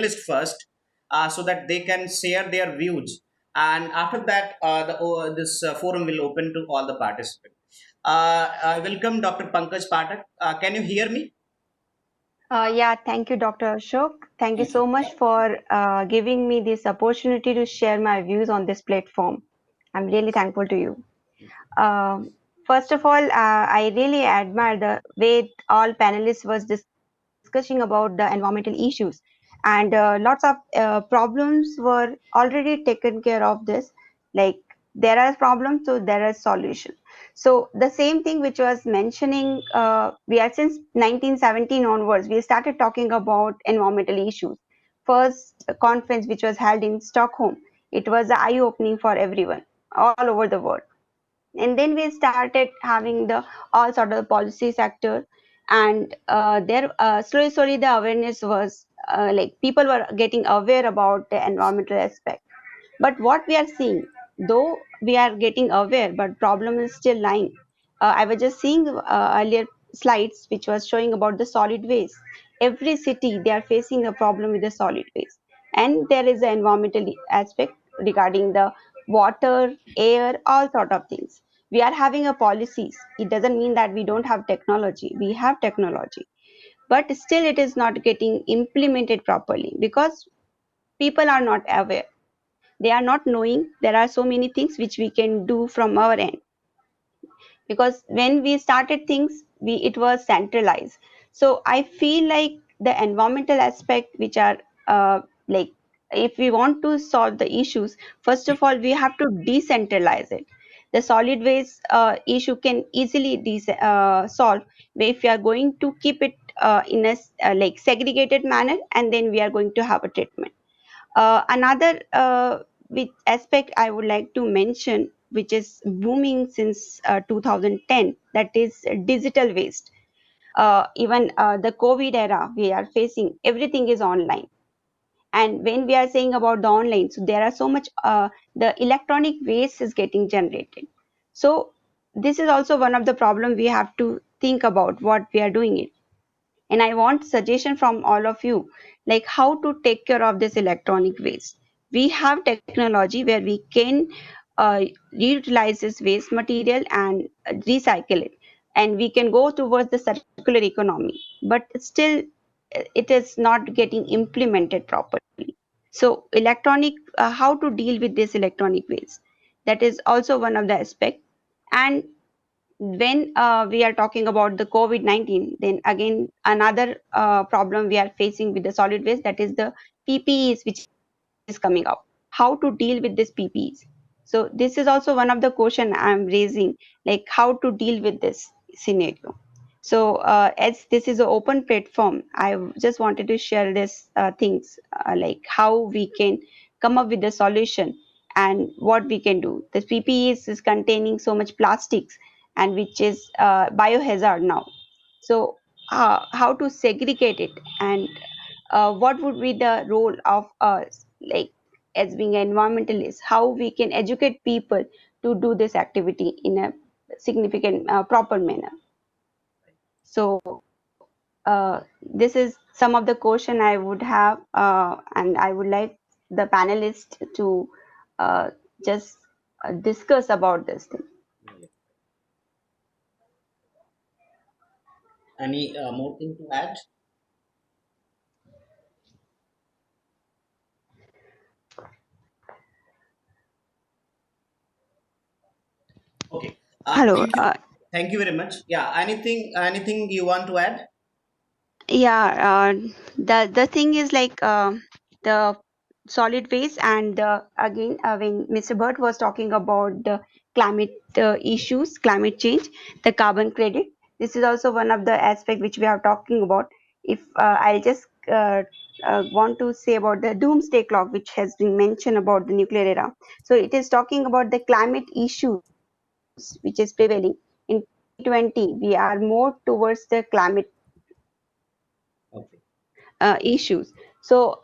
panelists first, so that they can share their views. And after that, this forum will open to all the participants. I welcome Dr. Pankaj Patak. Can you hear me? Yeah, thank you, Dr. Ashok. Thank you Thank you. so much for giving me this opportunity to share my views on this platform. I'm really thankful to you. Um First of all, I really admire the way all panelists was discussing about the environmental issues, and lots of problems were already taken care of. This, like, there are problems, so there are solutions. So the same thing which was mentioning, we are since 1917 onwards, we started talking about environmental issues. First conference which was held in Stockholm, it was eye opening for everyone all over the world. And then we started having the all sort of policy sector, and there slowly the awareness was, like, people were getting aware about the environmental aspect. But what we are seeing, though we are getting aware, but problem is still lying. I was just seeing earlier slides which was showing about the solid waste. Every city they are facing a problem with the solid waste, and there is an environmental aspect regarding the water, air, all sort of things. We are having a policies. It doesn't mean that we don't have technology. We have technology, but still it is not getting implemented properly because people are not aware. They are not knowing there are so many things which we can do from our end, because when we started things, we it was centralized. So I feel like the environmental aspect which are, like, if we want to solve the issues, first of all we have to decentralize it. The solid waste issue can easily solve if we are going to keep it in a like segregated manner, and then we are going to have a treatment. Another aspect I would like to mention, which is booming since 2010, that is digital waste. Even the COVID era, we are facing everything is online. And when we are saying about the online, so there are so much, the electronic waste is getting generated. So this is also one of the problem we have to think about what we are doing it. And I want suggestion from all of you, like how to take care of this electronic waste. We have technology where we can uh, reutilize this waste material and recycle it, and we can go towards the circular economy, but still it is not getting implemented properly. So electronic, how to deal with this electronic waste, that is also one of the aspect. And when we are talking about the COVID-19, then again another problem we are facing with the solid waste, that is the PPEs which is coming up. How to deal with this PPEs? So this is also one of the question I'm raising, like how to deal with this scenario. So as this is an open platform, I just wanted to share this things, like how we can come up with the solution and what we can do. The PPEs is containing so much plastics, and which is biohazard now. So how to segregate it, and what would be the role of us, like, as being an environmentalist, how we can educate people to do this activity in a significant proper manner. So this is some of the question I would have, and I would like the panelists to uh, just discuss about this thing. Any more thing to add? Okay. Hello. Thank you. Thank you very much. Yeah. Anything you want to add? Yeah, the thing is, like, the solid waste, and again, when Mr. Burt was talking about the climate issues, climate change, the carbon credit, this is also one of the aspect which we are talking about. If I'll just want to say about the doomsday clock, which has been mentioned about the nuclear era. So it is talking about the climate issues which is prevailing in 2020. We are more towards the climate Okay. issues. So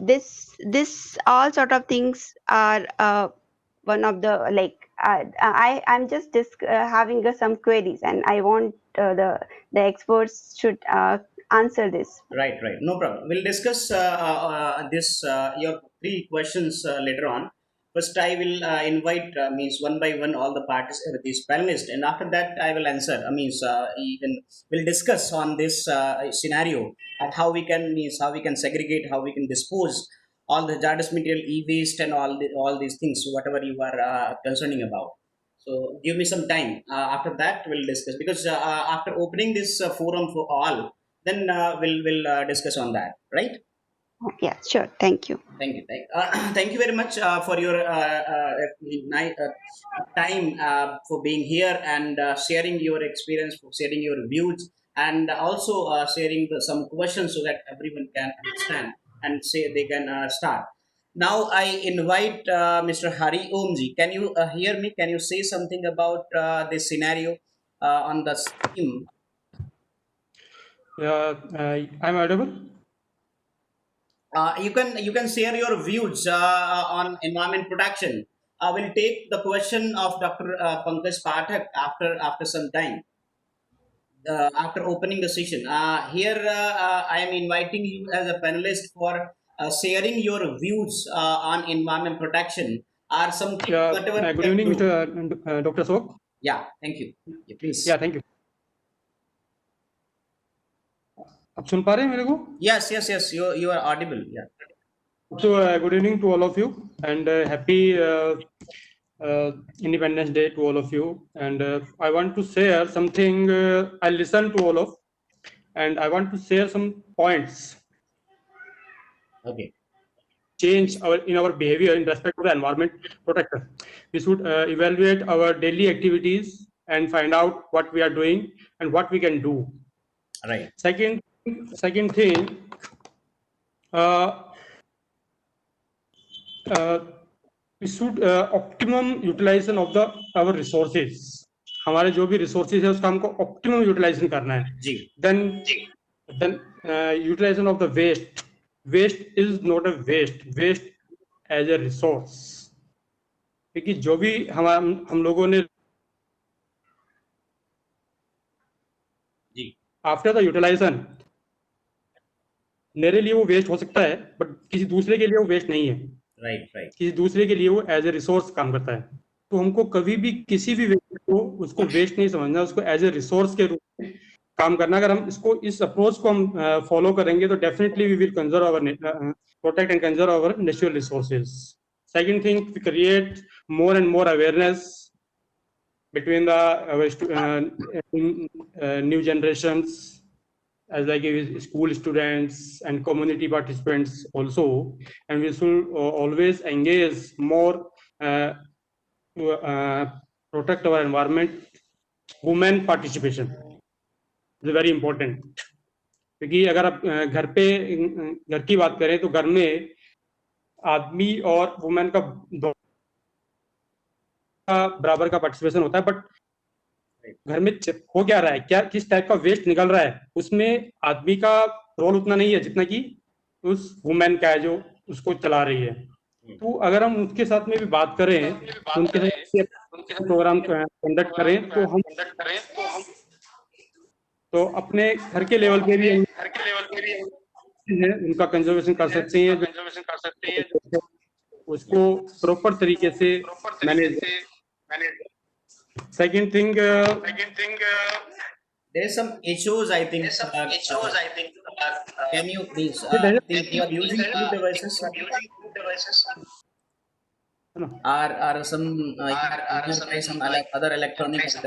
this all sort of things are one of the, like, I'm just having some queries, and I want the experts should answer this. Right, right. No problem. We'll discuss this your three questions later on. First, I will invite means one by one all the parties these panelists, and after that, I will answer. Means even we'll discuss on this scenario and how we can means how we can segregate, how we can dispose all the hazardous material, e-waste, and all these things, whatever you are concerning about. So, give me some time. After that, we'll discuss because after opening this forum for all, then we'll discuss on that, right? Yeah, sure. Thank you. Thank you. Thank you very much for your time for being here and sharing your experience, for sharing your views, and also sharing some questions so that everyone can understand and say they can start. Now I invite Mr. Hari Omji. Can you hear me? Can you say something about this scenario on the scheme? Yeah, I'm audible. You can share your views on environment protection. I will take the question of Dr. Pankaj Pathak after some time after opening the session. Here I am inviting you as a panelist for sharing your views on environment protection or something Yeah, whatever you good can evening, do. Mr. Dr. Sok. Yeah, thank you. Yeah, Yeah, please. thank you. आप सुन पा रहे हैं मेरे को? Yes, yes, yes. You are audible. Yeah. So, good evening to all of you, and happy Independence Day to all of you. And I want to share something. I listen to all of, and I want to share some points Okay. change in our behavior in respect to the environment protection. We should evaluate our daily activities and find out what we are doing and what we can do. Right. Second thing, uh, we should optimum utilization of the our resources. हमारे जो भी resources है उसका हमको optimum utilization करना है. जी. Then utilization of the waste. Waste is not a waste. Waste as a resource. क्योंकि जो भी हम लोगों ने जी. आफ्टर द यूटिलाइजेशन मेरे लिए वो वेस्ट हो सकता है बट किसी दूसरे के लिए वो वेस्ट नहीं है. Right, right. किसी दूसरे के लिए वो एज ए रिसोर्स काम करता है. तो हमको कभी भी किसी भी वेस्ट को उसको वेस्ट नहीं समझना, उसको एज ए रिसोर्स के रूप में काम करना. अगर हम इस अप्रोच को हम फॉलो करेंगे तो definitely we will conserve our protect and conserve our natural resources. Second thing, we create more and more awareness between the new generations, as like school students and community participants also, and we should always engage more to protect our environment. Women participation is very important, क्योंकि अगर आप घर की बात करें तो घर में आदमी और वुमेन का बराबर का पार्टिसिपेशन होता है. बट घर में हो क्या रहा है, क्या किस टाइप का वेस्ट निकल रहा है, उसमें आदमी का रोल उतना नहीं है जितना कि उस वुमेन का है जो उसको चला रही है. तो अगर हम उसके साथ में भी बात करें, उनके साथ प्रोग्राम कंडक्ट करें तो अपने घर के लेवल पे भी उनका कंजर्वेशन कर सकते हैं, उसको प्रॉपर तरीके से manage. Second thing, there is some issues, I think. Can you please? I think you are using two devices. Are some some other electronic items?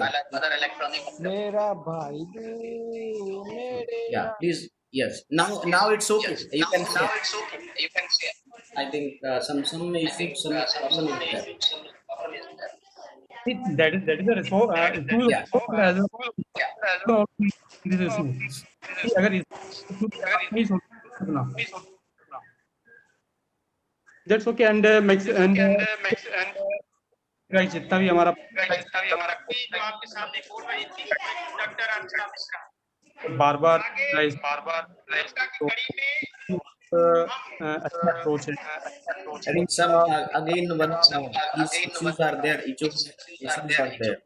मेरा भाई Yeah, please. Yes. Now it's okay. You can say. I think some issue, some problem is there. that is the resource. Yeah. As a this issue. अगर नहीं सोचना, that's okay. And guys, जितना भी हमारा बार-बार अच्छा अप्रोच है. I think some again one issues are there. Issues are there.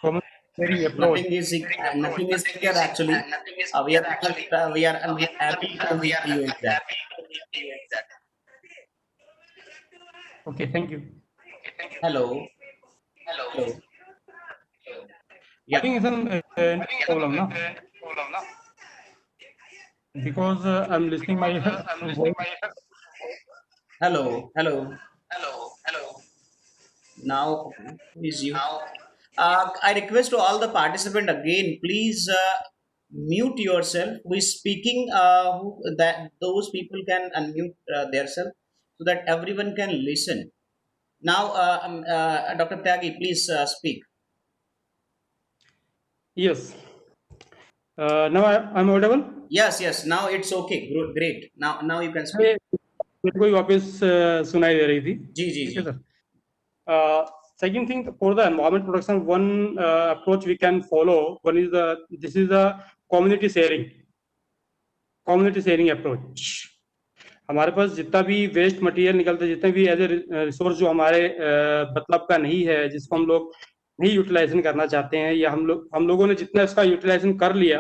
Common sharing approach. Nothing is clear actually. We are unable to hear you exactly. Okay, thank you. Hello. Hello. I Yeah. think it's an problem now because I'm listening my voice. Hello. Hello. Now, who is you? I request to all the participant again, please mute yourself. Who is speaking? That those people can unmute themselves so that everyone can listen. Now, Dr. Tyagi, please speak. Yes. Now I'm audible. Yes, yes. Now it's okay. Great. Now you can speak. ये मेरे को ही वापस सुनाई दे रही थी. जी जी ठीक जी. है sir. Second thing, for the environment protection, one approach we can follow. One is this is the community sharing approach. हमारे पास जितना भी वेस्ट मटेरियल निकलता है, जितने भी एज ए रिसोर्स जो हमारे मतलब का नहीं है, जिसको हम लोग नहीं यूटिलाइजेशन करना चाहते हैं, या हम लोगों ने जितना इसका यूटिलाइजेशन कर लिया,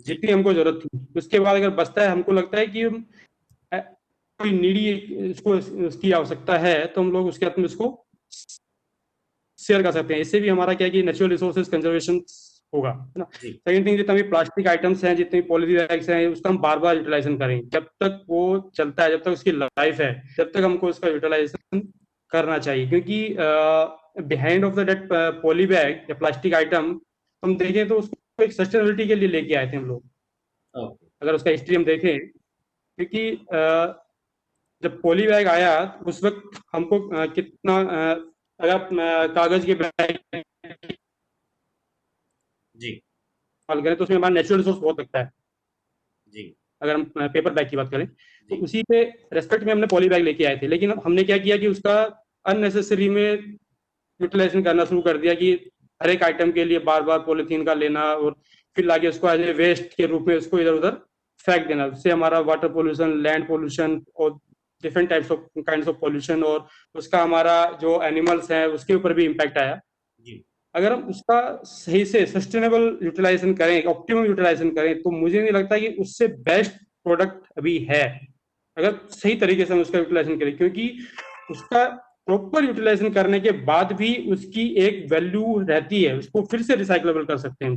जितनी हमको जरूरत थी, उसके बाद अगर बचता है, हमको लगता है कि कोई नीडी इसको उसकी आवश्यकता है, तो हम लोग उसके हाथ में इसको शेयर कर सकते हैं. इससे भी हमारा क्या है कि नेचुरल रिसोर्सेज कंजर्वेशन होगा, है ना. सेकंड थिंग, जितने भी प्लास्टिक आइटम्स हैं, जितने भी पॉलीथीन बैग्स हैं, उसका हम बार बार यूटिलाइजेशन करें. जब तक वो चलता है, जब तक उसकी लाइफ है, जब तक हमको उसका यूटिलाइजेशन करना चाहिए. क्योंकि behind of the date poly bag या प्लास्टिक आइटम हम देखें तो उसको एक सस्टेनेबिलिटी के लिए लेके आए थे हम लोग. अगर उसका हिस्ट्री हम देखें, क्योंकि जब पॉली बैग आया उस वक्त हमको कितना अगर कागज के बैग जी करें तो उसमें हमारा नेचुरल रिसोर्स बहुत लगता है. जी. अगर हम पेपर बैग की बात करें तो उसी पे रेस्पेक्ट में हमने पॉली बैग लेके आए थे. लेकिन हमने क्या किया कि उसका अननेसेसरी में यूटिलाइजेशन करना शुरू कर दिया, कि हर एक आइटम के लिए बार बार पॉलीथीन का लेना और फिर लाके उसको एज ए वेस्ट के रूप में उसको इधर उधर फेंक देना. उससे हमारा वाटर पोल्यूशन, लैंड पोल्यूशन और different types of kinds of pollution, और उसका हमारा जो एनिमल्स हैं उसके ऊपर भी इम्पैक्ट आया. अगर हम उसका सही से सस्टेनेबल यूटिलाइजेशन करें, ऑप्टिमम यूटिलाइजेशन करें, तो मुझे नहीं लगता कि उससे बेस्ट प्रोडक्ट अभी है, अगर सही तरीके से हम उसका यूटिलाइजेशन करें. क्योंकि उसका प्रॉपर यूटिलाइजेशन करने के बाद भी उसकी एक वैल्यू रहती है, उसको फिर से रिसाइकलेबल कर सकते हैं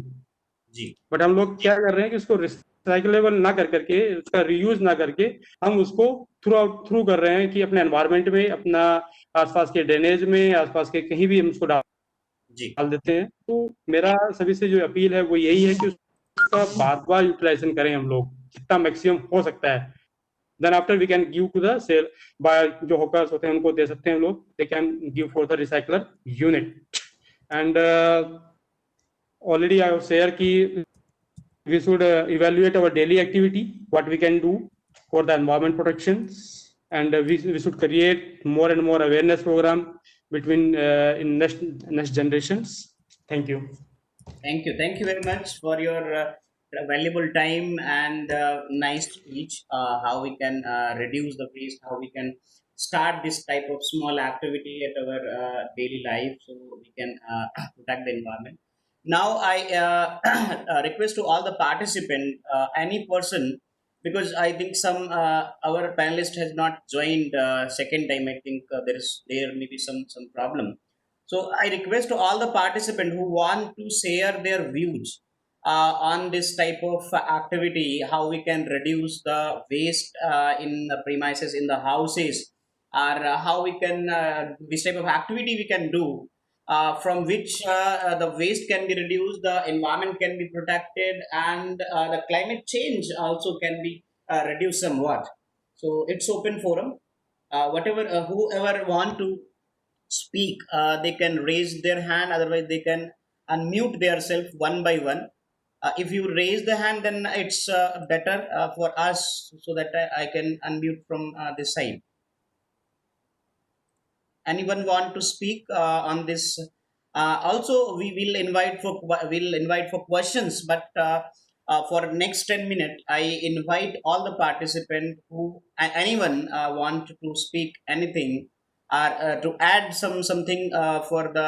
जी. बट हम लोग क्या कर रहे हैं कि उसको रिसाइकलेबल ना कर करके, उसका रीयूज ना करके, हम उसको थ्रू कर रहे हैं कि अपने एनवायरमेंट में, अपना आसपास के ड्रेनेज में, आसपास के कहीं भी हम उसको डाल देते हैं. तो मेरा सभी से जो अपील है वो यही है कि उसका बार बार यूटिलाइजेशन करें हम लोग, जितना मैक्सिमम हो सकता है. Then after we can give to the sale by, जो हॉकर्स होते हैं उनको दे सकते हैं हम लोग. They can give for the recycler unit. And already I have share की we should evaluate our daily activity, what we can do for the environment protections, and we should create more and more awareness program between in next generations. Thank you. Thank you very much for your valuable time and nice speech. How we can reduce the waste, how we can start this type of small activity at our daily life, so we can protect the environment. Now, I request to all the participant, any person, because I think some our panelist has not joined second time. I think there may be some problem. So I request to all the participants who want to share their views on this type of activity, how we can reduce the waste in the premises, in the houses, or how we can this type of activity we can do, from which the waste can be reduced, the environment can be protected, and the climate change also can be reduced somewhat. So it's open forum. Whatever whoever want to speak, they can raise their hand. Otherwise, they can unmute themselves one by one. If you raise the hand, then it's better for us, so that I can unmute from this side. Anyone want to speak on this? Also, we will invite for questions, but for next 10 minutes, I invite all the participants who anyone want to speak anything, or to add something for the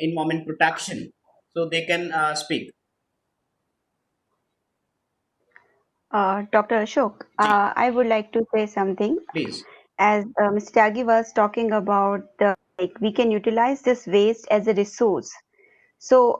environment protection. so they can speak. Dr. Ashok, Ji, I would like to say something. please. As Mr. Tyagi was talking about, like we can utilize this waste as a resource. So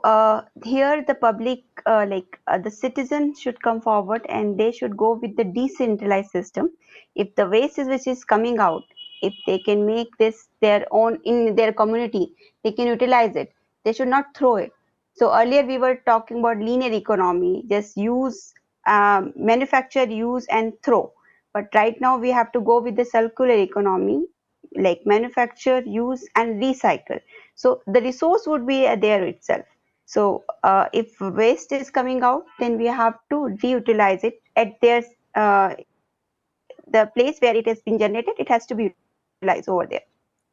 here the public, the citizen should come forward and they should go with the decentralized system. If the waste is which is coming out, if they can make this their own in their community, they can utilize it. They should not throw it. So earlier we were talking about linear economy, just use, manufacture, use and throw. But right now we have to go with the circular economy, like manufacture, use and recycle. So the resource would be there itself. So if waste is coming out, then we have to reutilize it at their uh, the place where it has been generated. It has to be utilized over there.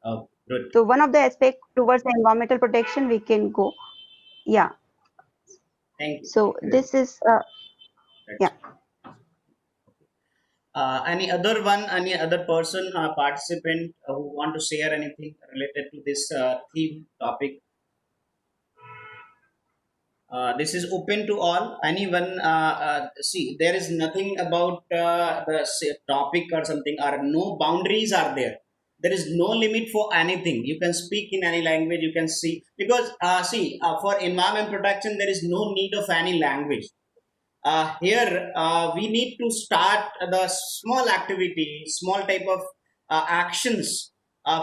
Oh, good. So one of the aspects towards the environmental protection we can go. Yeah. Thank you. So Thank you. this is That's yeah. any other one, any other person, participant who want to share anything related to this theme topic? This is open to all. Anyone, see, there is nothing about the topic or something, or no boundaries are there. There is no limit for anything. You can speak in any language. You can see, because see, for environment protection, there is no need of any language. Here we need to start the small activity, small type of actions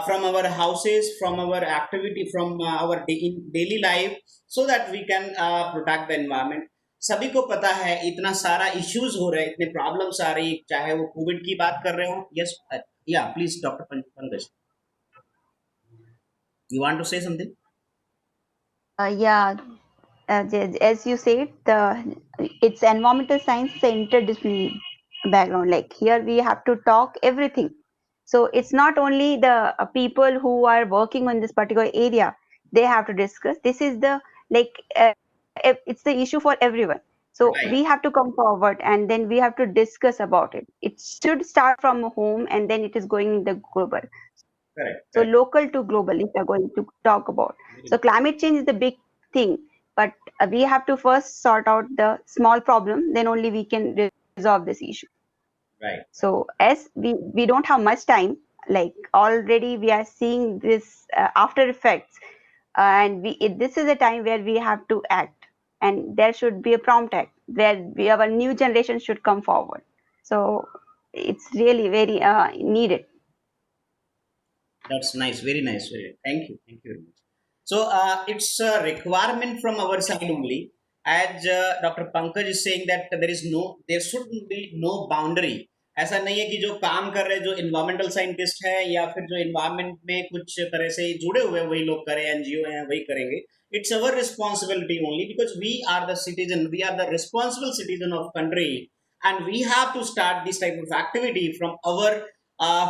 from our houses, from our activity, from our in daily life, so that we can protect the environment. सभी को पता है इतना सारा issues हो रहे हैं, इतने प्रॉब्लम्स आ रही, चाहे वो कोविड की बात कर रहे हो. यस, या please doctor Pankaj, you want to say something? Yeah, as you said, the it's environmental science is an interdisciplinary background. Like here, we have to talk everything. So it's not only the people who are working on this particular area; they have to discuss. This is the like it's the issue for everyone. So Right. we have to come forward and then we have to discuss about it. It should start from home and then it is going in the global. Correct, So correct. local to global, if we're going to talk about. So climate change is the big thing, but we have to first sort out the small problem, then only we can resolve this issue. Right. So as we don't have much time, like already we are seeing this after effects, this is a time where we have to act, and there should be a prompt act where our new generation should come forward. So it's really very needed. That's nice, very nice. Thank you very much. So it's a requirement from our side only. As Dr. Pankaj is saying that there shouldn't be no boundary. ऐसा नहीं है कि जो काम कर रहे, जो environmental scientist है या फिर जो इन्वायरमेंट में कुछ तरह से जुड़े हुए वही लोग करें, एनजीओ हैं वही करेंगे. It's our responsibility only, because we are the citizen, we are the responsible citizen of country, and we have to start this type of activity from our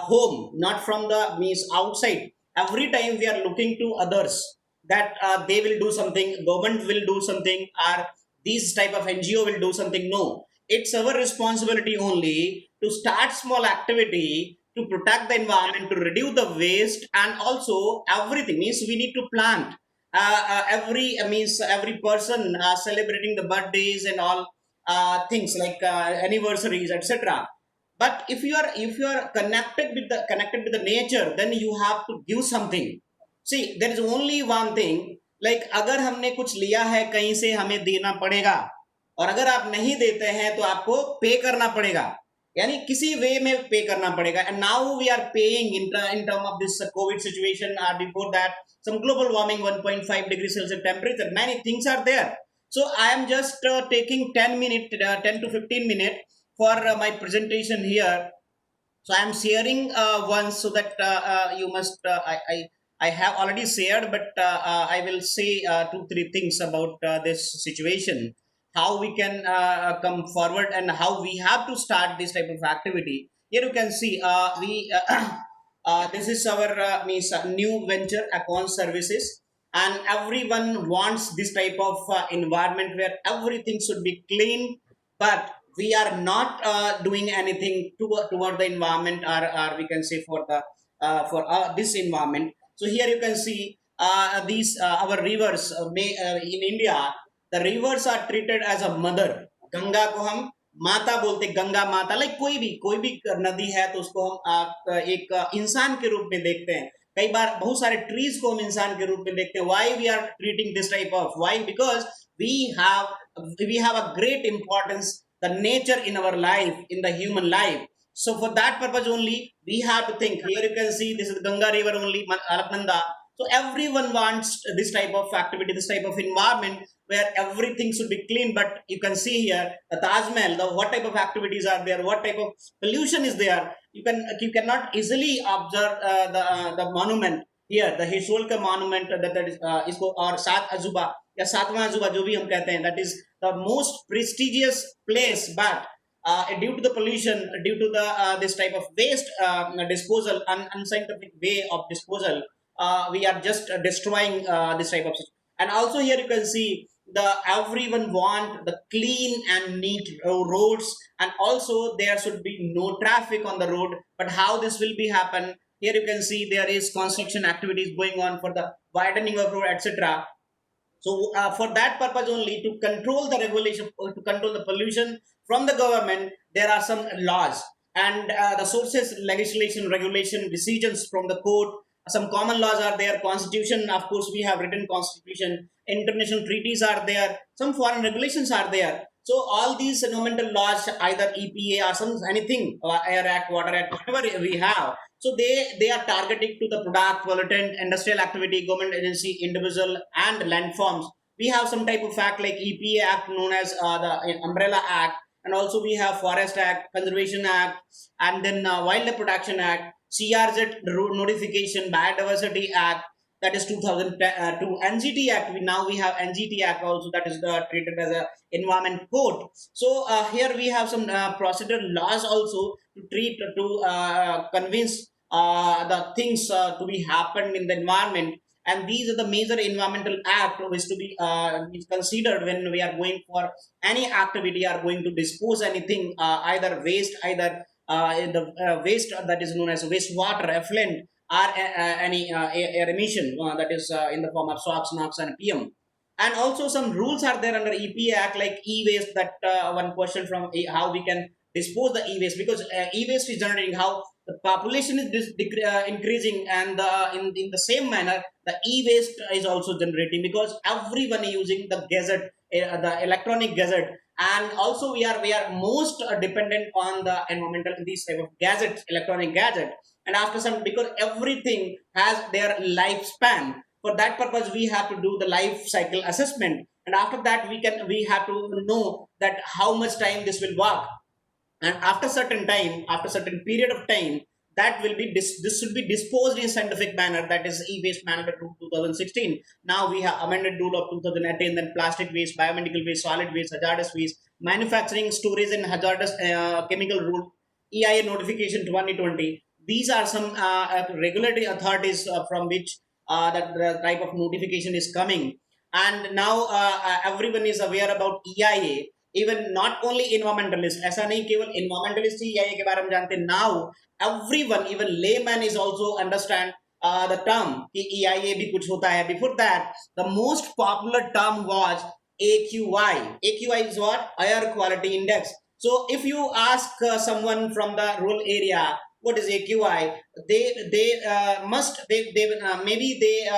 home, not from the means outside. Every time we are looking to others that they will do something, government will do something, or these type of NGO will do something. No, it's our responsibility only to start small activity to protect the environment, to reduce the waste, and also everything means we need to plant. Every means every person celebrating the birthdays and all things like anniversaries, etc. But if you are connected with the nature, then you have to give something. See, there is only one thing, like अगर हमने कुछ लिया है कहीं से, हमें देना पड़ेगा, और अगर आप नहीं देते हैं तो आपको पे करना पड़ेगा, यानी किसी वे में पे करना पड़ेगा. And now we are paying in term of this COVID situation, before that some global warming, 1.5 degree Celsius temperature, many things are there. So I am just taking 10 to 15 minutes for my presentation here. So I am sharing once, so that you must I have already shared, but I will say two three things about this situation, how we can come forward and how we have to start this type of activity. Here you can see we this is our means new venture, Acon Services, and everyone wants this type of environment where everything should be clean, but we are not doing anything toward the environment, or we can say for the for this environment. So here you can see these our rivers in India, the rivers are treated as a mother. Ganga को हम माता बोलते, गंगा माता, like कोई भी नदी है तो उसको हम एक इंसान के रूप में देखते हैं. कई बार बहुत सारे ट्रीज को हम इंसान के रूप में देखते हैं. Why we are treating this type of, why? Because we have we have a great importance the nature in our life, in the human life. So for that purpose only we have to think. Here you can see this is Ganga river only, Alaknanda. So everyone wants this type of activity, this type of environment where everything should be clean. But you can see here the Taj Mahal, what type of activities are there, what type of pollution is there. You cannot easily observe the monument here, the historical monument that is isko or Sat Ajuba या सातवां अजूबा जो भी हम कहते हैं, that is the most prestigious place. But due to the pollution, due to the this type of waste disposal, unscientific way of disposal, we are just destroying this type of. And also here you can see the everyone want the clean and neat roads, and also there should be no traffic on the road. But how this will be happen? Here you can see there is construction activities going on for the widening of road, etc. So for that purpose only, to control the regulation, to control the pollution from the government, there are some laws and the sources, legislation, regulation, decisions from the court. Some common laws are there. Constitution, of course, we have written constitution. International treaties are there. Some foreign regulations are there. So all these environmental laws, either EPA or some anything, Air Act, Water Act, whatever we have. So they are targeting to the product, pollutant, industrial activity, government agency, individual, and landforms. We have some type of act like EPA Act, known as the Umbrella Act, and also we have Forest Act, Conservation Act, and then Wildlife Protection Act, CRZ notification, Biodiversity Act, that is 2002, NGT Act. Now we have NGT Act also, that is treated as a environment code. So here we have some procedural laws also to treat, to convince the things to be happened in the environment. And these are the major environmental act which to be is considered when we are going for any activity, are going to dispose anything, either waste, either the waste that is known as wastewater, effluent, or any air emission that is in the form of SOx, NOx, and PM. And also some rules are there under EPA Act, like e-waste. That one question from how we can dispose the e-waste, because e-waste is generating, how the population is increasing, and in the same manner the e-waste is also generating, because everyone is using the gadget, the electronic gadget. And also we are most dependent on the environmental, these type of gadgets, electronic gadget. And after some, because everything has their lifespan, for that purpose we have to do the life cycle assessment. And after that we have to know that how much time this will work. And after certain time, after certain period of time, that will be this should be disposed in scientific manner, that is e-waste manner 2016. Now we have amended rule of 2018, then plastic waste, biomedical waste, solid waste, hazardous waste, manufacturing, storage, and hazardous chemical rule, EIA notification 2020. These are some regulatory authorities from which that the type of notification is coming. And now everyone is aware about EIA. Even not only environmentalists, ऐसा नहीं केवल environmentalist ही EIA के बारे में जानते. Now everyone, even layman, is also understand the term कि EIA भी कुछ होता है. Before that, the most popular term was AQI. AQI is what? Air Quality Index. So if you ask someone from the rural area what is AQI, they maybe they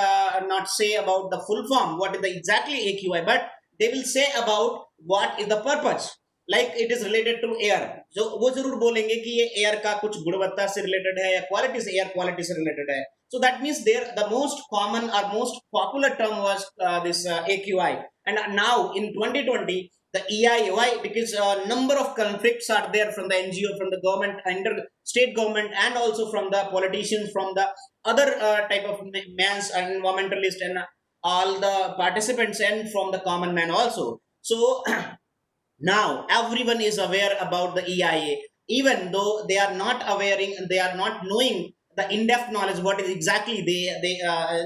not say about the full form, what is the exactly AQI, but they will say about what is the purpose, like it is related to air. जो वो जरूर बोलेंगे कि ये air का कुछ गुणवत्ता से रिलेटेड है या क्वालिटी से, एयर क्वालिटी से रिलेटेड है. So that means there the most common or most popular term was this AQI. And now in 2020 the EIA, why? Because number of conflicts are there from the NGO, from the government, under state government, and also from the politicians, from the other type of mans and environmentalists, and all the participants, and from the common man also. So now everyone is aware about the EIA, even though they are not aware, they are not knowing the in-depth knowledge what is exactly they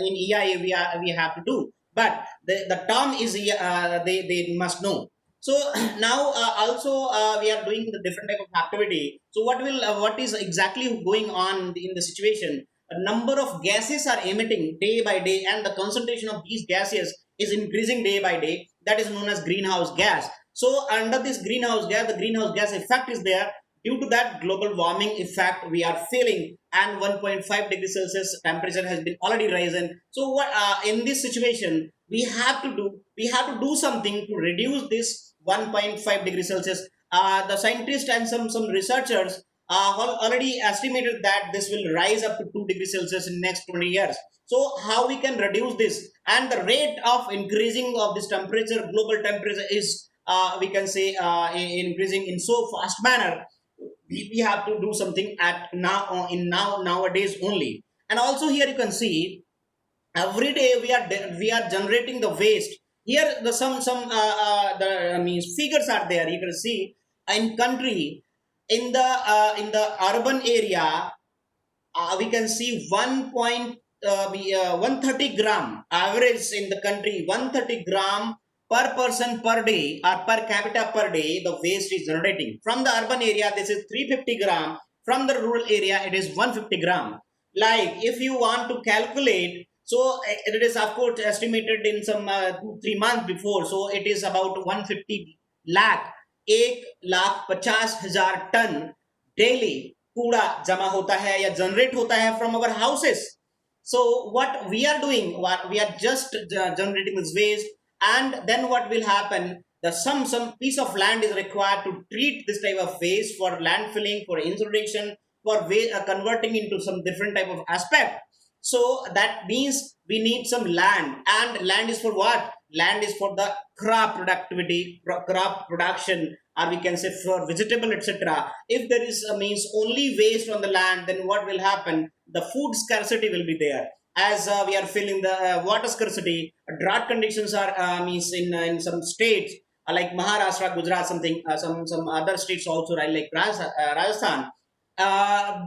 in EIA we have to do. But the term is they must know. So now also we are doing the different type of activity. So what is exactly going on in the situation? a number of gases are emitting day by day, and the concentration of these gases is increasing day by day. That is known as greenhouse gas. So under this greenhouse gas, the greenhouse gas effect is there. Due to that global warming effect we are feeling, and 1.5 degrees Celsius temperature has been already risen. So what in this situation we have to do something to reduce this 1.5 degrees Celsius. The scientists and some researchers already estimated that this will rise up to 2 degrees Celsius in next 20 years. So how we can reduce this? And the rate of increasing of this temperature, global temperature, is we can say increasing in so fast manner. We have to do something at nowadays only. And also here you can see every day we are generating the waste. Here the the means figures are there. You can see in country, in the urban area, we can see 130 gram average in the country. 130 gram per person per day, or per capita per day, the waste is generating. From the urban area this is 350 gram. From the rural area it is 150 gram. Like if you want to calculate, so it is of course estimated in some 2-3 months before, so it is about 150 lakh, 1,50,000 ton daily कूड़ा जमा होता है या generate होता है from our houses. So what we are doing, we are just generating this waste. And then what will happen, some piece of land is required to treat this type of waste for landfilling, for incineration, for converting into some different type of aspect. So that means we need some land. And land is for what? Land is for the crop productivity, crop production, or we can say for vegetable, etc. If there is means only waste on the land, then what will happen? The food scarcity will be there. As we are feeling the water scarcity, drought conditions are means in some states like Maharashtra, Gujarat, something some other states also, right, like Rajasthan.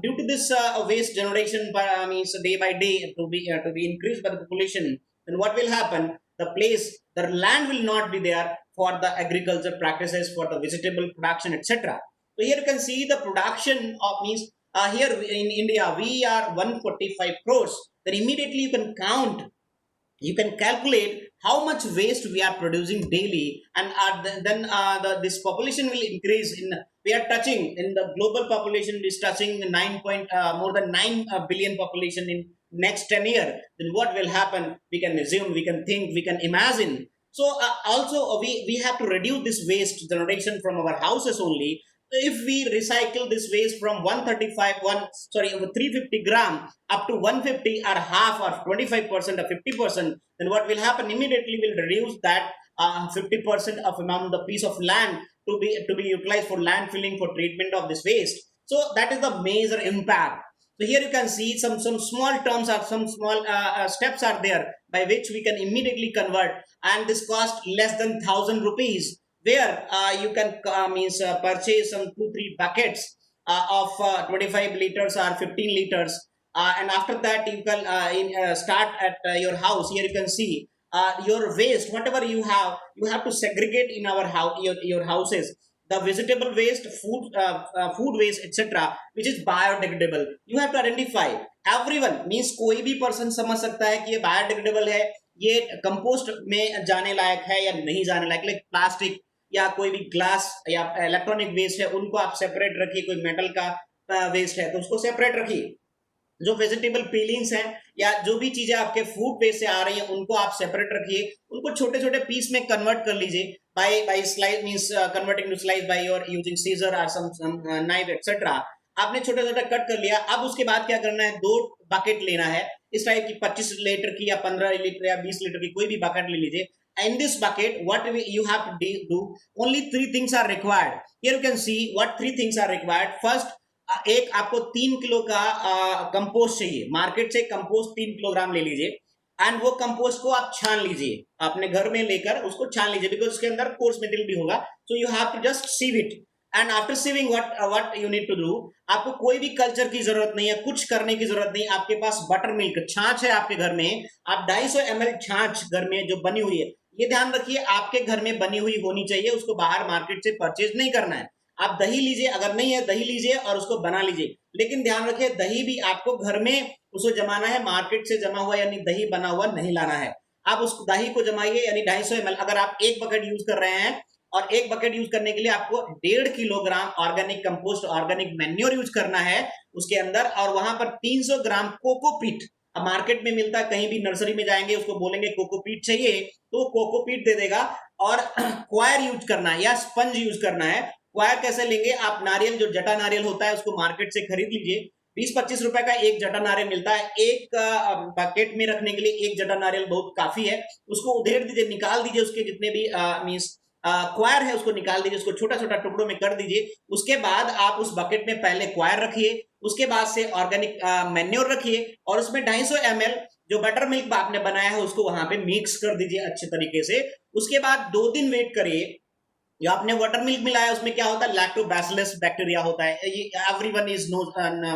Due to this waste generation means day by day to be increased by the population, then what will happen? The land will not be there for the agriculture practices, for the vegetable production, etc. So here you can see the production of means here in India we are 145 crores. Then immediately you can count, you can calculate how much waste we are producing daily. And then this population will increase. We are touching in the global population is touching more than 9 billion population in next 10 years. Then what will happen? We can assume, we can think, we can imagine. So also we have to reduce this waste generation from our houses only. If we recycle this waste from 350 gram up to 150, or half, or 25% or 50%, then what will happen? Immediately will reduce that 50% of amount the piece of land to be utilized for landfilling, for treatment of this waste. So that is the major impact. So here you can see some small terms, or some small steps are there by which we can immediately convert, and this cost less than 1,000 rupees, where you can purchase some 2-3 buckets of 25 liters or 15 liters. And after that you can start at your house. Here you can see your waste, whatever you have to segregate in our house, your houses. The vegetable waste, food waste, etc., which is biodegradable, you have to identify. Everyone means कोई भी person समझ सकता है कि ये biodegradable है, ये compost में जाने लायक है या नहीं जाने लायक. लाइक प्लास्टिक या कोई भी ग्लास या इलेक्ट्रॉनिक वेस्ट है, उनको आप सेपरेट रखिए. कोई मेटल का वेस्ट है तो उसको सेपरेट रखिए. जो वेजिटेबल पीलिंग्स हैं या जो भी चीजें आपके फूड वेस्ट से आ रही हैं, उनको आप सेपरेट रखिए. उनको छोटे छोटे पीस में कन्वर्ट कर लीजिए by slice, means converting to slice by your using scissor or some knife, etc. आपने छोटा छोटा कट कर लिया. अब उसके बाद क्या करना है? 2 बकेट लेना है इस टाइप की, 25 लीटर की या 15 लीटर या 20 लीटर की, कोई भी बकेट ले लीजिए. In this bucket, what you have to do, only 3 things are required. Here you can see what 3 things are required. First, एक आपको 3 किलो का कंपोस्ट चाहिए. मार्केट से कंपोस्ट 3 किलोग्राम ले लीजिए, एंड वो कंपोस्ट को आप छान लीजिए. अपने घर में लेकर उसको छान लीजिए, बिकॉज उसके अंदर कोर्स मटेरियल भी होगा. So you have to just sieve it. And after sieving what you need to do, आपको कोई भी कल्चर की जरूरत नहीं है, कुछ करने की जरूरत नहीं. आपके पास बटर मिल्क छाछ है आपके घर में, आप 250 ml छाछ घर में जो बनी हुई है, ये ध्यान रखिए आपके घर में बनी हुई होनी चाहिए, उसको बाहर मार्केट से परचेज नहीं करना है. आप दही लीजिए, अगर नहीं है दही लीजिए और उसको बना लीजिए, लेकिन ध्यान रखिए दही भी आपको घर में उसको जमाना है, मार्केट से जमा हुआ यानी दही बना हुआ नहीं लाना है। आप उस दही को जमाइए यानी 250 ml, अगर आप एक बकेट यूज कर रहे हैं और एक बकेट यूज करने के लिए आपको 1.5 kilogram organic compost, organic manure use करना है उसके अंदर, और वहां पर 300 ग्राम कोकोपीट, अब मार्केट में मिलता है, कहीं भी नर्सरी में जाएंगे उसको बोलेंगे कोकोपीट चाहिए तो कोकोपीट दे देगा। और क्वायर यूज करना है या स्पंज यूज करना है। क्वायर कैसे लेंगे आप, नारियल जो जटा नारियल होता है उसको मार्केट से खरीद लीजिए, 20-25 रुपए का एक जटा नारियल मिलता है, एक बकेट में रखने के लिए एक जटा नारियल बहुत काफी है, उसको उधेड़ दीजिए, निकाल दीजिए उसके जितने भी मीन्स क्वायर है उसको निकाल दीजिए, उसको छोटा छोटा टुकड़ों में कर दीजिए। उसके बाद आप उस बकेट में पहले क्वायर रखिए, उसके बाद से ऑर्गेनिक मैन्योर रखिए और उसमें 250 ml जो बटर मिल्क आपने बनाया है उसको वहां पे मिक्स कर दीजिए अच्छे तरीके से। उसके बाद 2 दिन वेट करिए। जो आपने वाटर मिल्क मिलाया उसमें क्या होता है, लैक्टोबैसिलस बैक्टीरिया होता है, ये everyone is know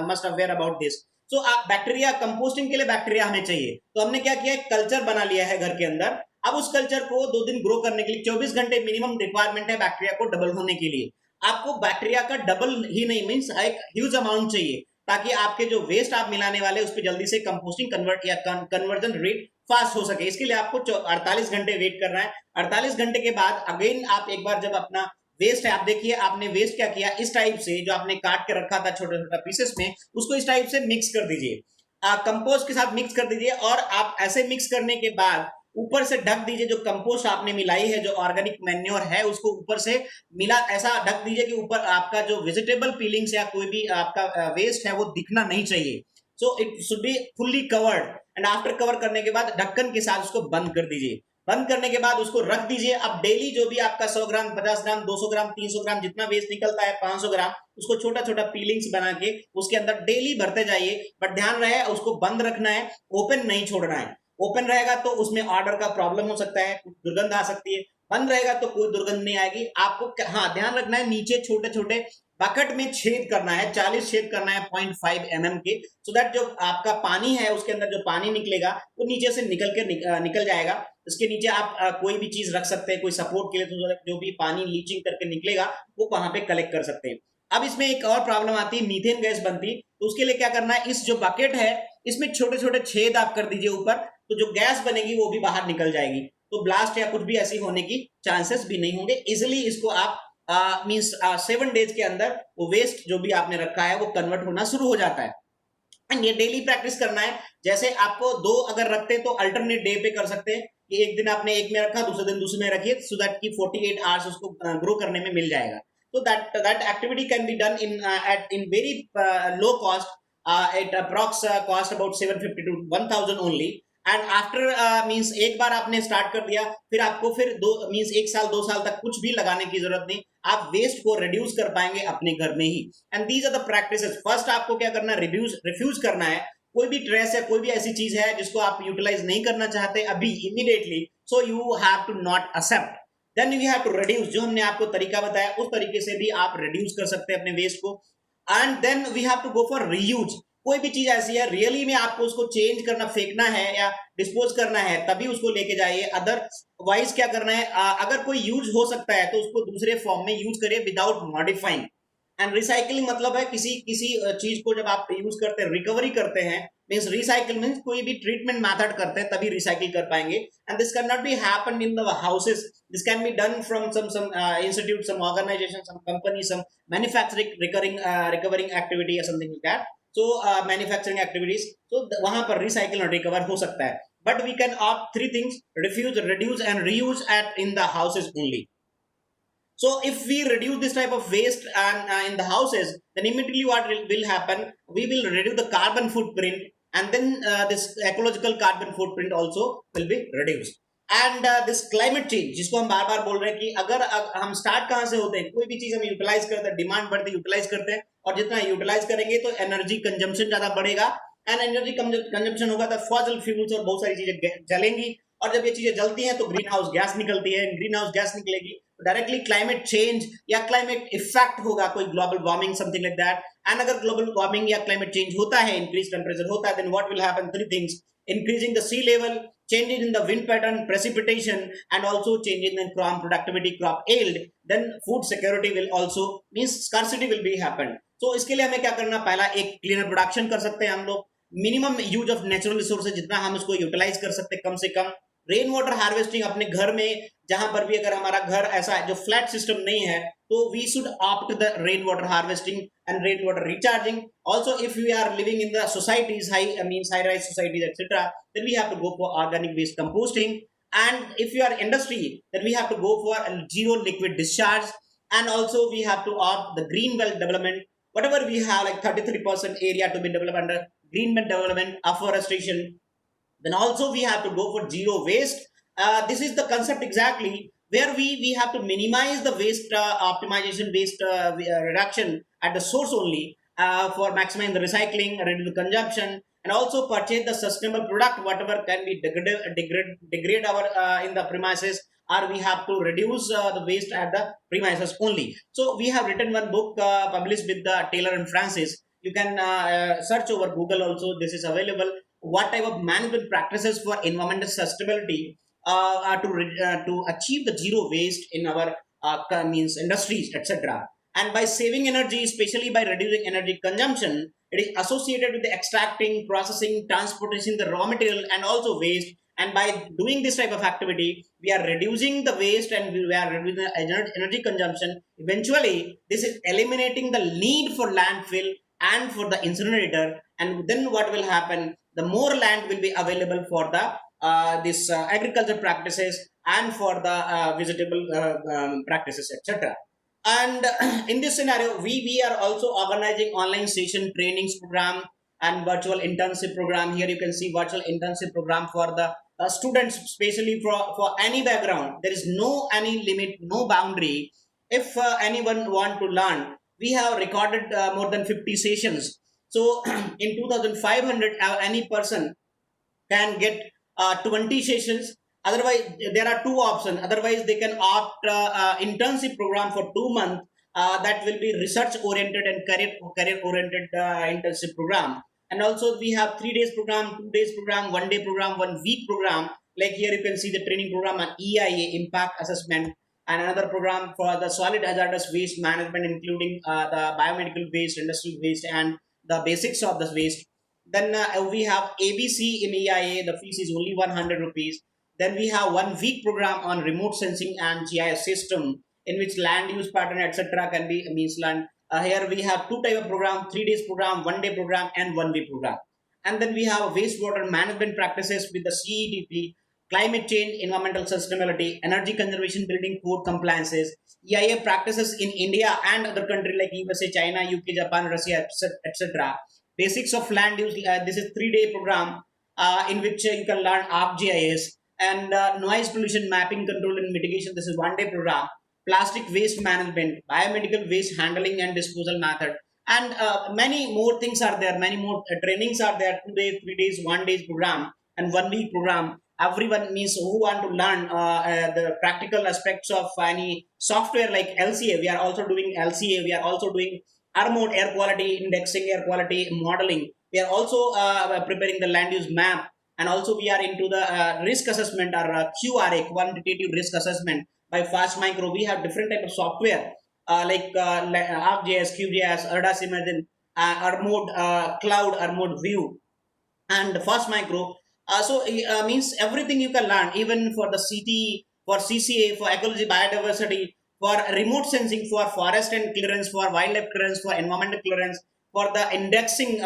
must aware about this. So bacteria, composting के लिए बैक्टीरिया हमें चाहिए, तो हमने क्या किया, कल्चर बना लिया है घर के अंदर। अब उस कल्चर को 2 दिन ग्रो करने के लिए 24 घंटे मिनिमम रिक्वायरमेंट है बैक्टीरिया को डबल होने के लिए। आपको बैक्टीरिया का डबल ही नहीं मीन्स एक ह्यूज अमाउंट चाहिए, ताकि आपके जो वेस्ट आप मिलाने वाले उस पर जल्दी से कंपोस्टिंग कन्वर्ट या कन्वर्जन रेट फास्ट हो सके। इसके लिए आपको 48 घंटे वेट करना है। 48 घंटे के बाद अगेन आप एक बार जब अपना वेस्ट है, आप देखिए आपने वेस्ट क्या किया, इस टाइप से जो आपने काट के रखा था छोटे छोटे पीसेस में, उसको इस टाइप से मिक्स कर दीजिए, कंपोस्ट के साथ मिक्स कर दीजिए। और आप ऐसे मिक्स करने के बाद ऊपर से ढक दीजिए, जो कंपोस्ट आपने मिलाई है, जो ऑर्गेनिक मैन्योर है उसको ऊपर से मिला, ऐसा ढक दीजिए कि ऊपर आपका जो वेजिटेबल पीलिंग्स या कोई भी आपका वेस्ट है वो दिखना नहीं चाहिए। So it should be fully covered and after cover करने के बाद ढक्कन के साथ उसको बंद कर दीजिए। बंद करने के बाद उसको रख दीजिए। अब डेली जो भी आपका 100 ग्राम, 50 ग्राम, 200 ग्राम, 300 ग्राम जितना वेस्ट निकलता है, 500 ग्राम, उसको छोटा छोटा पीलिंग्स बना के उसके अंदर डेली भरते जाइए। बट ध्यान रहे उसको बंद रखना है, ओपन नहीं छोड़ना है। ओपन रहेगा तो उसमें ऑर्डर का प्रॉब्लम हो सकता है, दुर्गंध आ सकती है। बंद रहेगा तो कोई दुर्गंध नहीं आएगी। आपको हाँ ध्यान रखना है, नीचे छोटे छोटे बकेट में छेद करना है, 40 छेद करना है 0.5 mm के, सो दैट जो आपका पानी है उसके अंदर जो पानी निकलेगा वो नीचे से निकल जाएगा। इसके नीचे आप कोई भी चीज रख सकते हैं, कोई सपोर्ट के लिए, तो जो भी पानी लीचिंग करके निकलेगा वो वहां पे कलेक्ट कर सकते हैं। अब इसमें एक और प्रॉब्लम आती है, मीथेन गैस बनती, तो उसके लिए क्या करना है, इस जो बकेट है इसमें छोटे छोटे छेद आप कर दीजिए ऊपर, तो जो गैस बनेगी वो भी बाहर निकल जाएगी, तो ब्लास्ट या कुछ भी ऐसी होने की चांसेस भी नहीं होंगे। इजिली इसको आप मींस 7 डेज के अंदर वो वेस्ट जो भी आपने रखा है वो कन्वर्ट होना शुरू हो जाता है। एंड ये डेली प्रैक्टिस करना है। जैसे आपको 2 अगर रखते हैं तो अल्टरनेट डे पे कर सकते हैं कि एक दिन आपने एक में रखा, दूसरे दिन दूसरे में रखिए, सो दैट की 48 आवर्स उसको ग्रो करने में मिल जाएगा। तो that activity can be done in very low cost, it approx cost about 750 to 1000 only, and after means एक बार आपने स्टार्ट कर दिया, फिर आपको फिर 1 साल 2 साल तक कुछ भी लगाने की जरूरत नहीं, आप वेस्ट को रिड्यूस कर पाएंगे अपने घर में ही। And these are the practices. First आपको क्या करना है, रिफ्यूज करना है। कोई भी ट्रेस है, कोई भी ऐसी चीज है जिसको आप यूटिलाइज नहीं करना चाहते अभी immediately, so you have to not accept, then you have to reduce. जो हमने आपको तरीका बताया उस तरीके से भी आप रिड्यूस कर सकते हैं अपने वेस्ट को। And then we have to go for reuse. कोई भी चीज ऐसी है रियली में आपको उसको चेंज करना, फेंकना है या डिस्पोज करना है, तभी उसको लेके जाइए। अदरवाइज क्या करना है, अगर कोई यूज हो सकता है तो उसको दूसरे फॉर्म में यूज करिए विदाउट मॉडिफाइंग। एंड रिसाइकलिंग मतलब है किसी चीज को जब आप यूज करते हैं, रिकवरी करते हैं, मींस रिसाइकिल मींस कोई भी ट्रीटमेंट मेथड करते हैं तभी रिसाइकिल कर पाएंगे। And this can not be happen in the houses, this can be done from some institute, some organisation, some company, some manufacturing recovering activity या something like that. So manufacturing activities, so वहां पर recycle और recover हो सकता है। But we can opt 3 things: refuse, reduce and reuse in the houses only. So if we reduce this type of waste and in the houses, then immediately what will happen, we will reduce the carbon footprint, and then this ecological carbon footprint also will be reduced. And this climate change जिसको हम बार बार बोल रहे हैं कि अगर हम start कहां से होते हैं, कोई भी चीज हम यूटिलाइज करते हैं, डिमांड बढ़ती है, यूटिलाइज करते हैं, और जितना यूटिलाइज करेंगे तो एनर्जी कंजम्पशन ज्यादा बढ़ेगा, एंड एनर्जी कंजम्पशन होगा तो फॉसिल फ्यूल्स और बहुत सारी चीजें जलेंगी, और जब ये चीजें जलती हैं तो ग्रीन हाउस गैस निकलती है, ग्रीन हाउस गैस निकलेगी तो डायरेक्टली क्लाइमेट चेंज या क्लाइमेट इफेक्ट होगा, कोई global warming something like that. And अगर ग्लोबल वार्मिंग या क्लाइमेट चेंज होता है, इंक्रीज टेम्परेचर होता है, then what will happen, 3 things: increasing the sea level, changes in the wind pattern, precipitation, and also changes in crop productivity, crop yield, then food security will also means scarcity will be happen. So इसके लिए हमें क्या करना, पहला एक cleaner production कर सकते हैं हम लोग, minimum use of natural resources जितना हम उसको यूटिलाइज कर सकते हैं कम से कम, रेन वाटर हार्वेस्टिंग अपने घर में जहां पर भी अगर हमारा घर ऐसा है जो फ्लैट सिस्टम नहीं है तो we should opt the rain water harvesting and rainwater recharging. Also, if we are living in the societies, high rise societies, etc., then we have to go for organic waste composting. And if you are industry, then we have to go for a zero liquid discharge. And also we have to opt the green belt development. Whatever we have, like 33% area to be developed under green belt development, afforestation. Then also we have to go for zero waste. This is the concept exactly where we have to minimize the waste optimization, waste reduction at the source only, for maximizing the recycling, reduce the consumption, and also purchase the sustainable product whatever can be degrade our in the premises, or we have to reduce the waste at the premises only. So we have written one book published with the Taylor and Francis. You can search over Google also, this is available, what type of management practices for environmental sustainability to achieve the zero waste in our means industries, etc. And by saving energy, especially by reducing energy consumption, it is associated with the extracting, processing, transportation the raw material and also waste. And by doing this type of activity, we are reducing the waste and we are reducing the energy consumption. Eventually this is eliminating the need for landfill and for the incinerator. And then what will happen, the more land will be available for the this agriculture practices and for the vegetable practices, etc. And in this scenario, we are also organizing online session trainings program and virtual internship program. Here you can see virtual internship program for the students, especially for any background. There is no any limit, no boundary. If anyone want to learn, we have recorded more than 50 sessions. So in 2500 any person can get 20 sessions. Otherwise there are two options, otherwise they can opt internship program for 2 months, that will be research oriented and career oriented internship program. And also we have 3 days program, 2 days program, 1 day program, 1 week program. Like here you can see the training program on EIA, impact assessment, and another program for the solid hazardous waste management, including the biomedical waste, industrial waste, and the basics of the waste. Then we have ABC in EIA, the fees is only 100 rupees. Then we have 1 week program on remote sensing and GIS system, in which land use pattern, etc. can be means land. Here we have 2 type of program, 3 days program, 1 day program, and 1 week program. And then we have wastewater management practices with the CEDP, climate change, environmental sustainability, energy conservation, building code compliances, EIA practices in India and other countries like USA, China, UK, Japan, Russia, etc. Basics of land use, this is 3 day program in which you can learn ArcGIS, and noise pollution mapping, control and mitigation, this is 1 day program. Plastic waste management, biomedical waste handling and disposal method, and many more things are there, many more trainings are there, 2 days, 3 days, 1 day program, and 1 week program. Everyone means who want to learn the practical aspects of any software like LCA. We are also doing LCA, we are also doing ARMOD, air quality indexing, air quality modeling. We are also preparing the land use map, and also we are into the risk assessment, or QRA, quantitative risk assessment, by Fast Micro. We have different type of software like ArcGIS, QGIS, ERDAS Imagine, ARMOD Cloud, ARMOD View, and Fast Micro. So means everything you can learn, even for the CT, for CCA, for ecology, biodiversity, for remote sensing, for forest and clearance, for wildlife clearance, for environmental clearance, for the indexing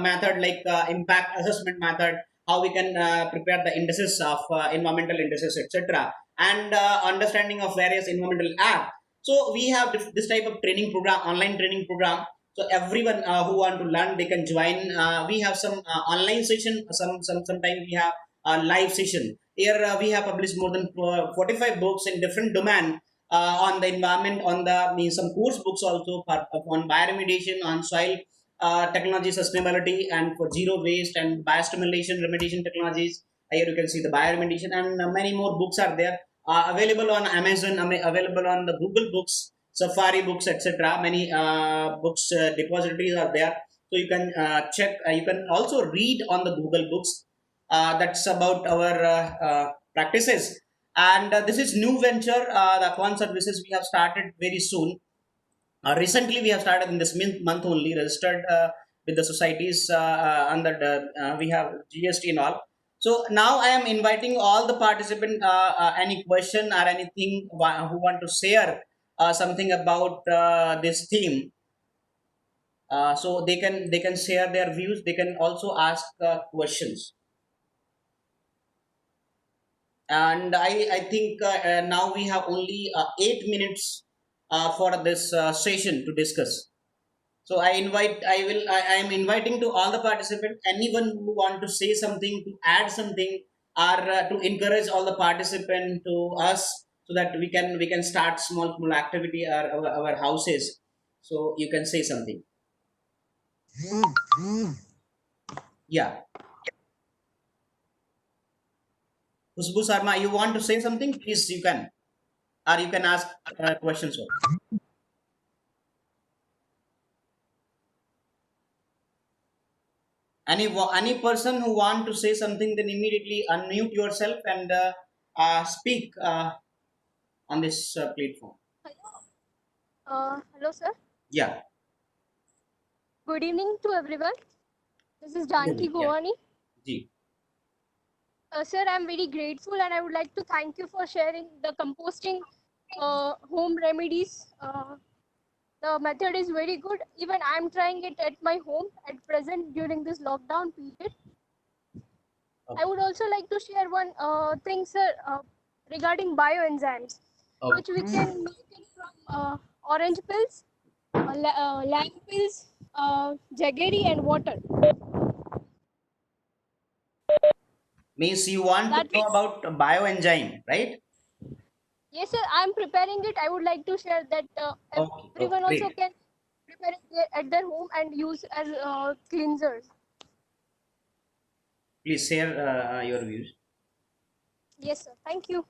method like impact assessment method, how we can prepare the indices of environmental indices, etc., and understanding of various environmental apps. So we have this type of training program, online training program. So everyone who want to learn, they can join. We have some online session, sometimes we have a live session. Here we have published more than 45 books in different domain on the environment, on the means some course books also on bioremediation, on soil technology sustainability, and for zero waste and biostimulation remediation technologies. Here you can see the bioremediation, and many more books are there available on Amazon, available on the Google Books, Safari Books, etc. Many books depositories are there, so you can check. You can also read on the Google Books. That's about our practices. And this is new venture, the Aquan services we have started very soon. Recently, we have started in this month only, registered with the societies under we have GST and all. So now I am inviting all the participants. Any question or anything who want to share something about this theme, so they can share their views. They can also ask questions. And I think now we have only 8 minutes for this session to discuss. So I am inviting to all the participants, anyone who want to say something, to add something, or to encourage all the participants to us, so that we can start small activity at our houses. So you can say something. Yeah. Husbu Sarma, you want to say something? Please, you can. Or you can ask questions also. Any person who want to say something, then immediately unmute yourself and speak on this platform. Hello, sir. Yeah. Good evening to everyone. This is Good Janki evening. Yeah. Govani. Ji. Sir, I'm very grateful and I would like to thank you for sharing the composting home remedies. The method is very good. Even I'm trying it at my home at present during this lockdown period. I Okay. would also like to share one thing, sir, regarding bioenzymes, which we Okay. can make it from orange pills, lamb pills, jaggery, and water. Means you want to That know will. about bioenzyme, right? Yes, sir. I'm preparing it. I would like to share that Okay. Okay. everyone also Great. can prepare it at their home and use as cleansers. Please share your views. Yes, sir. Thank you.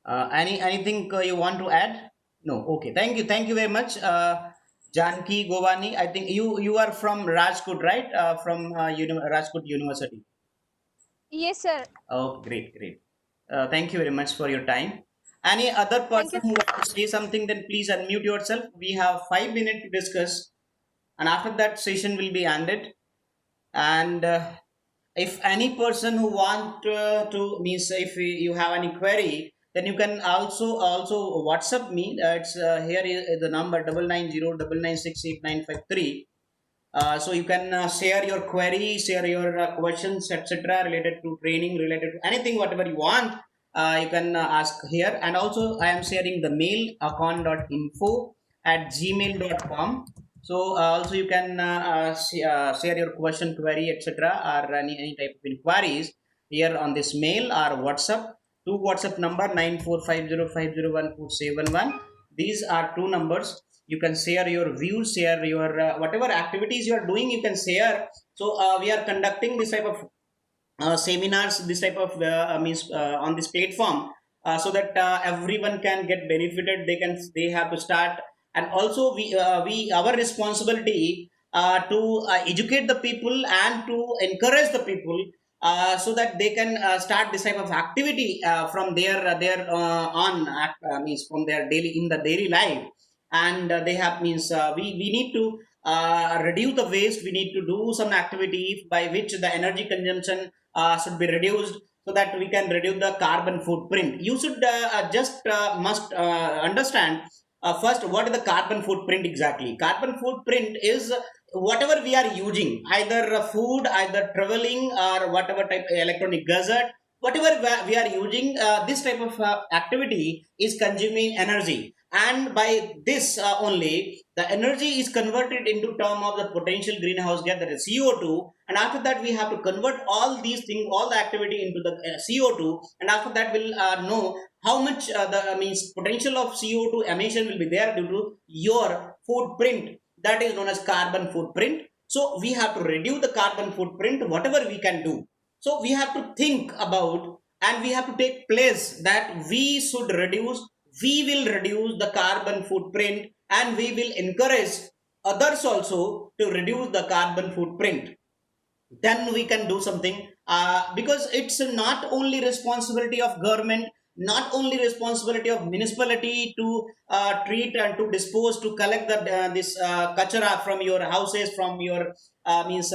Anything you want to add? No. Okay. Thank you. Thank you very much, Janki Govani. I think you are from Rajkot, right? From Rajkot University. Yes, sir. Oh, great, great. Thank you very much for your time. Any other Thank person you. who wants to say something, then please unmute yourself. We have 5 minutes to discuss, and after that, session will be ended. And if any person who want to means if you have any query, then you can also WhatsApp me. It's here is the number 9909968953. So you can share your query, share your questions, etc., related to training, related to anything, whatever you want. You can ask here. And also, I am sharing the mail akon.info@gmail.com. So also you can share your question, query, etc., or any type of inquiries here on this mail or WhatsApp. To WhatsApp number 9450501471. These are two numbers. You can share your views, share your whatever activities you are doing, you can share. So we are conducting this type of seminars, this type of means on this platform, so that everyone can get benefited. They have to start. And also we our responsibility to educate the people and to encourage the people, so that they can start this type of activity from their on means from their daily in the daily life. And they have means we need to reduce the waste. We need to do some activity by which the energy consumption should be reduced, so that we can reduce the carbon footprint. You should just must understand first what is the carbon footprint exactly. Carbon footprint is whatever we are using, either food, either traveling, or whatever type of electronic gadget, whatever we are using, this type of activity is consuming energy. And by this only the energy is converted into term of the potential greenhouse gas, that is CO2. And after that we have to convert all these things, all the activity into the CO2. And after that we'll know how much the means potential of CO2 emission will be there due to your footprint, that is known as carbon footprint. So we have to reduce the carbon footprint whatever we can do. So we have to think about, and we have to take place that we will reduce the carbon footprint, and we will encourage others also to reduce the carbon footprint. then we can do something, because it's not only responsibility of government, not only responsibility of municipality to treat and to dispose, to collect the this kachara from your houses, from your means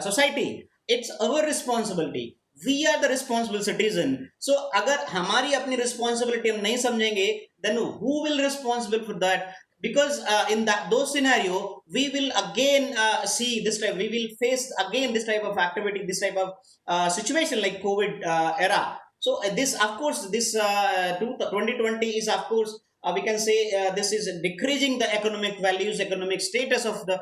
society. It's our responsibility. We are the responsible citizen. So अगर हमारी अपनी responsibility हम नहीं समझेंगे, then who will responsible for that? Because in that those scenario we will again see this type, we will face again this type of activity, this type of situation like COVID era. So this of course, this 2020 is of course, we can say this is decreasing the economic values, economic status of the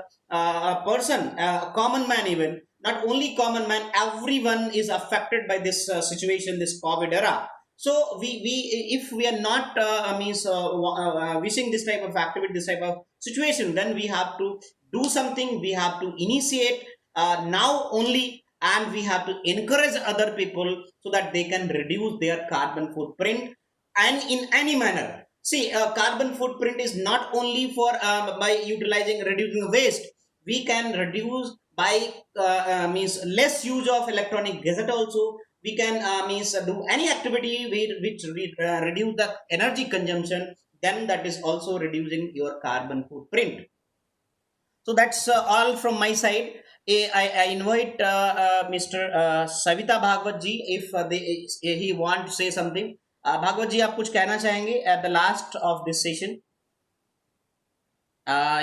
person, common man. Even not only common man, everyone is affected by this situation, this COVID era. So we if we are not means wishing this type of activity, this type of situation, then we have to do something, we have to initiate now only, and we have to encourage other people so that they can reduce their carbon footprint, and in any manner. See, carbon footprint is not only for by utilizing, reducing waste. We can reduce by means less use of electronic gadget also. We can means do any activity which reduce the energy consumption, then that is also reducing your carbon footprint. So that's all from my side. I invite Mr. Savita Bhagwat ji, if he want to say something. Bhagwat ji, आप कुछ कहना चाहेंगे at the last of this session?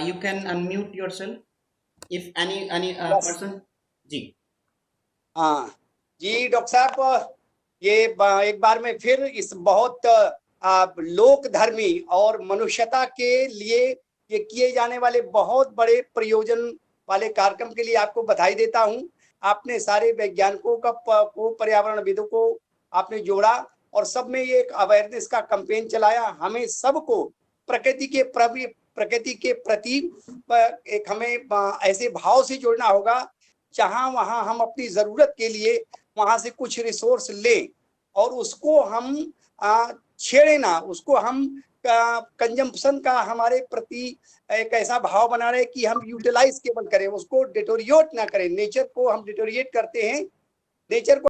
You can unmute yourself if any Yes. person. जी. हाँ जी doctor साहब, ये एक बार में फिर इस बहुत लोक धर्मी और मनुष्यता के लिए ये किए जाने वाले बहुत बड़े प्रयोजन वाले कार्यक्रम के लिए आपको बधाई देता हूं। आपने सारे वैज्ञानिकों को, पर्यावरणविदों को आपने जोड़ा और सब में ये एक अवेयरनेस का कैंपेन चलाया। हमें सबको प्रकृति के प्रति एक हमें ऐसे भाव से जोड़ना होगा जहां वहां हम अपनी जरूरत के लिए वहां से कुछ रिसोर्स लें और उसको हम छेड़े ना, उसको हम कंजम्पशन का हमारे प्रति एक ऐसा भाव बना रहे कि हम यूटिलाइज केवल करें, उसको डिटोरिएट ना करें। नेचर को हम डिटोरिएट करते हैं, नेचर को